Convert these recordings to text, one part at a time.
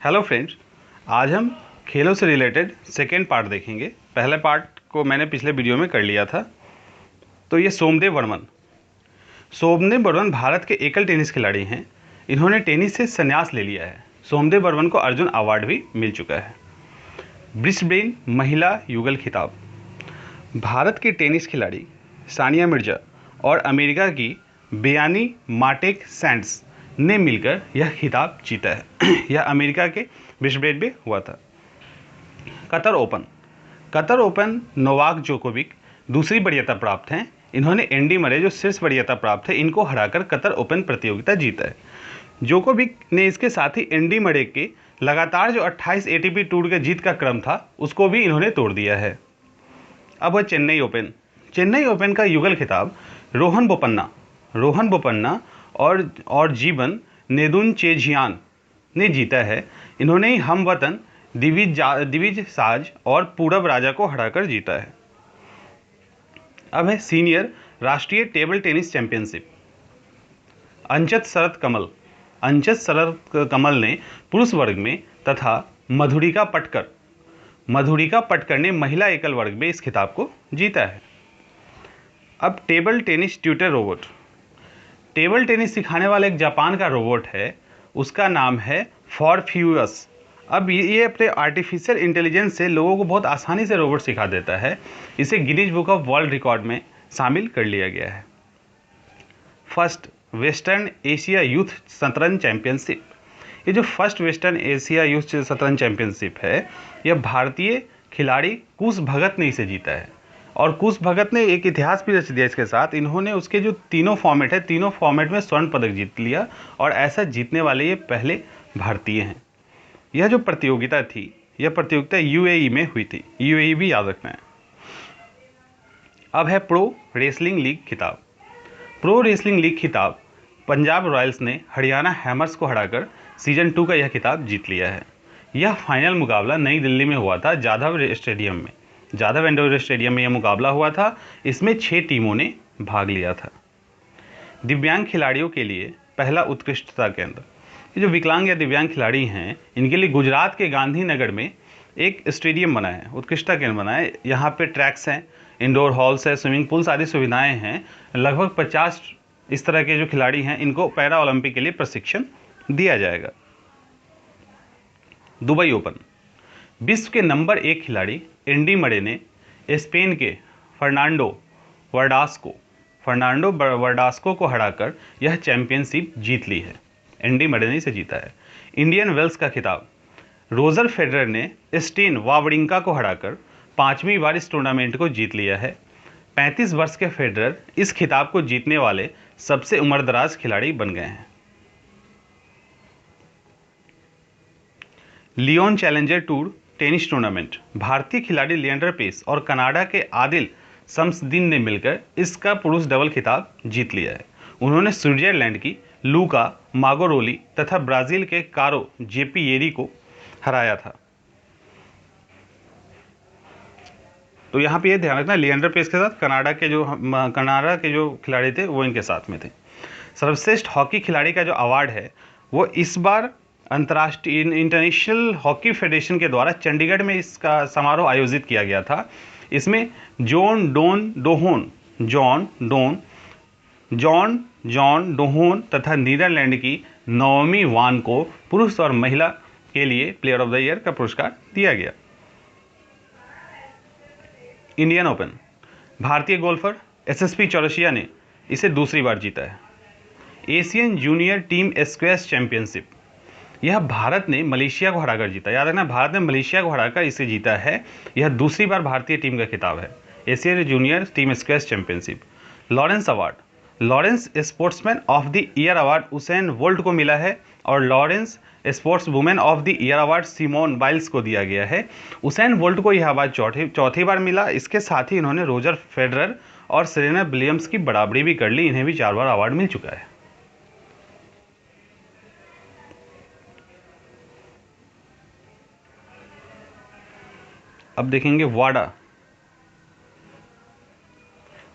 Hello friends, आज हम खेलों से रिलेटेड सेकेंड पार्ट देखेंगे। पहले पार्ट को मैंने पिछले वीडियो में कर लिया था। तो ये सोमदेव बर्मन भारत के एकल टेनिस खिलाड़ी हैं। इन्होंने टेनिस से संन्यास ले लिया है। सोमदेव बर्मन को अर्जुन अवार्ड भी मिल चुका है। ब्रिस्बेन महिला युगल खिताब, भारत की टेनिस खिलाड़ी सानिया मिर्जा और अमेरिका की बेयानी माटेक सैंड्स ने मिलकर यह खिताब जीता है। यह अमेरिका के ब्रिस्बेन में हुआ था। कतर ओपन नोवाक जोकोविक दूसरी वरीयता प्राप्त हैं। इन्होंने एंडी मरे जो शीर्ष वरीयता प्राप्त है इनको हराकर कतर ओपन प्रतियोगिता जीता है। जोकोविक ने इसके साथ ही एंडी मरे के लगातार जो 28 एटीपी टूर के जीत का क्रम था उसको भी इन्होंने तोड़ दिया है। अब है चेन्नई ओपन का युगल खिताब रोहन बोपन्ना और जीवन नेदुनचेझियान ने जीता है। इन्होंने ही हमवतन दिविज साज और पूरब राजा को हराकर जीता है। अब है सीनियर राष्ट्रीय टेबल टेनिस चैंपियनशिप। अंचत शरद कमल ने पुरुष वर्ग में तथा मधुरिका पटकर ने महिला एकल वर्ग में इस खिताब को जीता है। अब table tennis tutor robot, table tennis सिखाने वाला एक जापान का रोबोट है, उसका नाम है फॉरफ्यूअस। अब ये अपने आर्टिफिशियल इंटेलिजेंस से लोगों को बहुत आसानी से रोबोट सिखा देता है। इसे Guinness book of world record में शामिल कर लिया गया है। फर्स्ट वेस्टर्न एशिया यूथ शतरंज चैंपियनशिप, ये जो फर्स्ट वेस्टर्न एशिया यूथ शतरंज चैंपियनशिप है यह भारतीय खिलाड़ी कुश भगत ने इसे जीता है। और कुश भगत ने एक इतिहास भी रच दिया इसके साथ। इन्होंने उसके जो तीनों फॉर्मेट में स्वर्ण पदक जीत लिया और ऐसा जीतने वाले ये पहले भारतीय हैं। यह जो प्रतियोगिता थी यह प्रतियोगिता यूएई में हुई थी। यूएई भी याद रखना है। अब है प्रो रेसलिंग लीग खिताब पंजाब रॉयल्स ने हरियाणा हैमर्स को हराकर सीजन 2 का यह खिताब जीत लिया है। यह फाइनल मुकाबला नई दिल्ली में हुआ था, जाधव इंडोर स्टेडियम में यह मुकाबला हुआ था। इसमें 6 टीमों ने भाग लिया था। दिव्यांग खिलाड़ियों के लिए पहला उत्कृष्टता केंद्र, ये जो विकलांग या दिव्यांग खिलाड़ी हैं इनके लिए गुजरात के गांधीनगर में एक स्टेडियम बना है, उत्कृष्टता केंद्र बना है। यहाँ पे ट्रैक्स हैं, इंडोर हॉल्स है, स्विमिंग पूल, सारी सुविधाएं हैं। लगभग 50 इस तरह के जो खिलाड़ी हैं इनको पैरा ओलंपिक के लिए प्रशिक्षण दिया जाएगा। दुबई ओपन, विश्व के नंबर 1 खिलाड़ी एंडी मरे ने स्पेन के फर्नांडो वर्डास्को को हराकर यह चैंपियनशिप जीत ली है। एंडी मरे ने इसे जीता है। इंडियन वेल्स का खिताब रोजर फेडरर ने स्टेन वावरिंका को हराकर 5वीं बार इस टूर्नामेंट को जीत लिया है। 35 वर्ष के फेडरर इस खिताब को जीतने वाले सबसे उम्रदराज खिलाड़ी बन गए हैं। Lyon challenger tour tennis tournament, भारतीय खिलाड़ी लिएंडर पेस और कनाडा के आदिल शम्सदीन ने मिलकर इसका पुरुष डबल खिताब जीत लिया है। उन्होंने स्विट्जरलैंड की लूका मागोरोली तथा ब्राजील के कारो जेपीएरी को हराया था। तो यहाँ पे ये ध्यान रखना, लिएंडर पेस के साथ कनाडा के जो खिलाड़ी थे वो इनके साथ में थे। सर्वश्रेष्ठ हॉकी खिलाड़ी का जो अवार्ड है वो इस बार अंतर्राष्ट्रीय इंटरनेशनल हॉकी फेडरेशन के द्वारा चंडीगढ़ में इसका समारोह आयोजित किया गया था। इसमें जॉन डोहोन तथा नीदरलैंड की नोमी वान को पुरुष और महिला के लिए प्लेयर ऑफ द ईयर का पुरस्कार दिया गया। इंडियन ओपन, भारतीय गोल्फर एसएसपी चौरसिया ने इसे दूसरी बार जीता है। Asian junior team squash championship, यह भारत ने मलेशिया को हराकर जीता। याद रखना, भारत ने मलेशिया को हराकर इसे जीता है। यह दूसरी बार भारतीय टीम का खिताब है। Asian junior team squash championship. Laureus sportsman of the year award Usain Bolt को मिला है और Laureus sportswoman of the year award Simone Biles को दिया गया है। उसेन बोल्ट को यह अवार्ड चौथी बार मिला। इसके साथ ही इन्होंने रोजर फेडरर और सेरेना विलियम्स की बराबरी भी कर ली। इन्हें भी 4 बार अवार्ड मिल चुका है। अब देखेंगे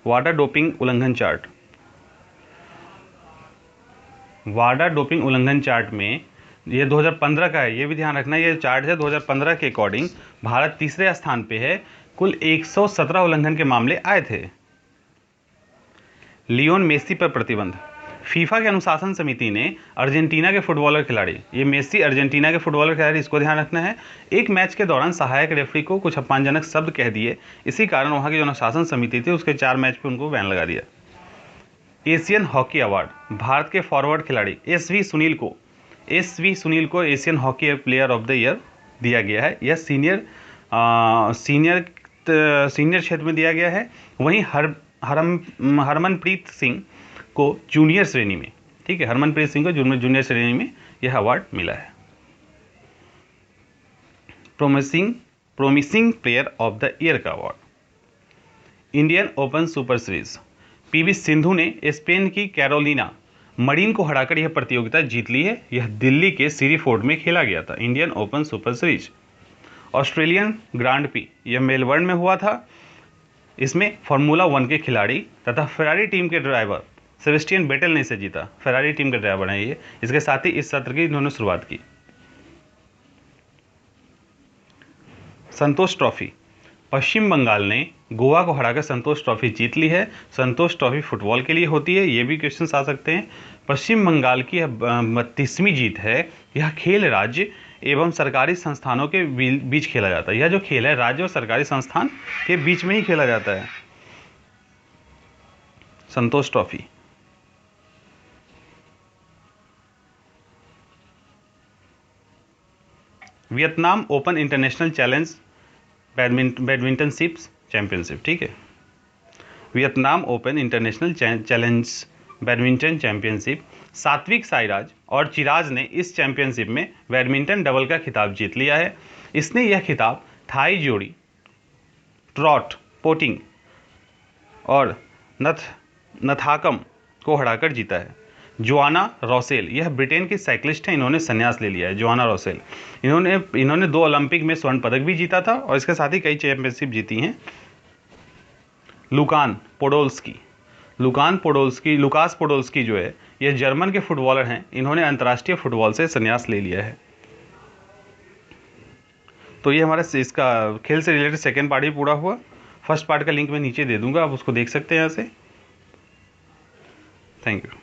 वाडा डोपिंग उल्लंघन चार्ट। वाडा डोपिंग उल्लंघन चार्ट में ये 2015 का है, ये भी ध्यान रखना। ये चार्ट है 2015 के अकॉर्डिंग भारत तीसरे स्थान पे है, कुल 117 उल्लंघन के मामले आए थे। लियोन मेसी पर प्रतिबंध। फीफा के अनुशासन समिति ने अर्जेंटीना के फुटबॉलर खिलाड़ी, ये मेसी अर्जेंटीना के फुटबॉलर खिलाड़ी, इसको ध्यान रखना है, एक मैच के दौरान सहायक रेफरी को कुछ अपमानजनक शब्द कह दिए। इसी कारण वहाँ की जो अनुशासन समिति थी उसके 4 मैच पे उनको बैन लगा दिया। एशियन हॉकी अवार्ड, भारत के फॉरवर्ड खिलाड़ी एसवी सुनील को Asian hockey player of the year दिया गया है। यह सीनियर क्षेत्र में दिया गया है। वहीं हरमनप्रीत सिंह को जूनियर श्रेणी में, ठीक है, हरमनप्रीत सिंह को जूनियर श्रेणी में यह अवार्ड मिला है। Promising player of the year का award. Indian open super series, PV Sindhu ने स्पेन की कैरोलिना मरीन को हराकर यह प्रतियोगिता जीत ली है। यह दिल्ली के सीरी फोर्ट में खेला गया था, Indian open super series. Australian grand P, यह मेलबर्न में हुआ था। इसमें फार्मूला 1 के खिलाड़ी तथा फेरारी टीम के ड्राइवर सेबेस्टियन बेटल ने इसे जीता। फेरारी टीम के ड्राइवर हैं ये। इसके साथ ही इस सत्र की इन्होंने शुरुआत की। संतोष ट्रॉफी, पश्चिम बंगाल ने गोवा को हराकर संतोष ट्रॉफी जीत ली है। संतोष ट्रॉफी फुटबॉल के लिए होती है, ये भी क्वेश्चन आ सकते हैं। पश्चिम बंगाल की 32वीं जीत है। यह खेल राज्य एवं सरकारी संस्थानों के बीच खेला जाता है। यह जो खेल है राज्य और सरकारी संस्थान के बीच में ही खेला जाता है। Santosh trophy. Vietnam open international challenge badmintonship championship, ठीक है, Vietnam open international challenge badminton championship. Satwik Sairaj और चिराज ने इस चैंपियनशिप में बैडमिंटन डबल का खिताब जीत लिया है। इसने यह खिताब थाई जोड़ी ट्रॉट पोटिंग और नथाकम को हराकर जीता है। जोआना रोसेल, यह ब्रिटेन की साइक्लिस्ट है, इन्होंने संन्यास ले लिया है। जोआना रोसेल, इन्होंने 2 ओलंपिक में स्वर्ण पदक भी जीता था और इसके साथ ही कई चैंपियनशिप जीती हैं। लुकास पोडोल्स्की जो है, ये जर्मन के फुटबॉलर हैं। इन्होंने अंतर्राष्ट्रीय फुटबॉल से संन्यास ले लिया है। तो ये हमारा इसका खेल से रिलेटेड सेकेंड पार्ट ही पूरा हुआ। फर्स्ट पार्ट का लिंक मैं नीचे दे दूंगा, आप उसको देख सकते हैं यहाँ से। Thank you.